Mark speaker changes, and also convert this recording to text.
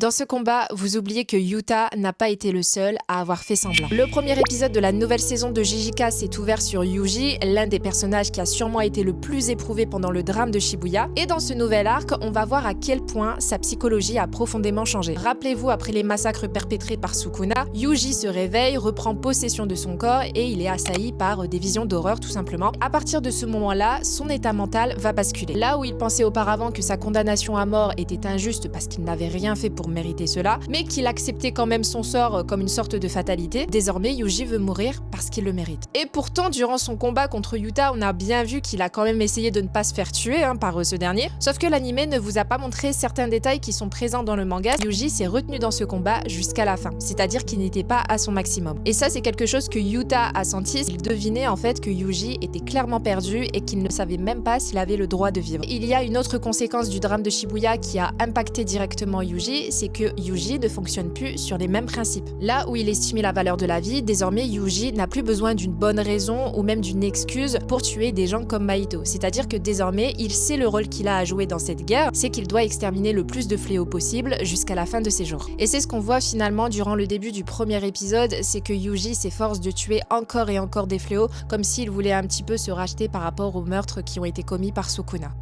Speaker 1: Dans ce combat, vous oubliez que Yuta n'a pas été le seul à avoir fait semblant. Le premier épisode de la nouvelle saison de JJK s'est ouvert sur Yuji, l'un des personnages qui a sûrement été le plus éprouvé pendant le drame de Shibuya. Et dans ce nouvel arc, on va voir à quel point sa psychologie a profondément changé. Rappelez-vous, après les massacres perpétrés par Sukuna, Yuji se réveille, reprend possession de son corps et il est assailli par des visions d'horreur tout simplement. À partir de ce moment-là, son état mental va basculer. Là où il pensait auparavant que sa condamnation à mort était injuste parce qu'il n'avait rien fait pour mériter cela, mais qu'il acceptait quand même son sort comme une sorte de fatalité, désormais Yuji veut mourir parce qu'il le mérite. Et pourtant, durant son combat contre Yuta, on a bien vu qu'il a quand même essayé de ne pas se faire tuer par ce dernier, sauf que l'anime ne vous a pas montré certains détails qui sont présents dans le manga. Yuji s'est retenu dans ce combat jusqu'à la fin, c'est-à-dire qu'il n'était pas à son maximum. Et ça, c'est quelque chose que Yuta a senti. Il devinait en fait que Yuji était clairement perdu et qu'il ne savait même pas s'il avait le droit de vivre. Il y a une autre conséquence du drame de Shibuya qui a impacté directement Yuji, c'est que Yuji ne fonctionne plus sur les mêmes principes. Là où il estimait la valeur de la vie, désormais Yuji n'a plus besoin d'une bonne raison ou même d'une excuse pour tuer des gens comme Mahito. C'est-à-dire que désormais, il sait le rôle qu'il a à jouer dans cette guerre, c'est qu'il doit exterminer le plus de fléaux possible jusqu'à la fin de ses jours. Et c'est ce qu'on voit finalement durant le début du premier épisode, c'est que Yuji s'efforce de tuer encore et encore des fléaux, comme s'il voulait un petit peu se racheter par rapport aux meurtres qui ont été commis par Sukuna.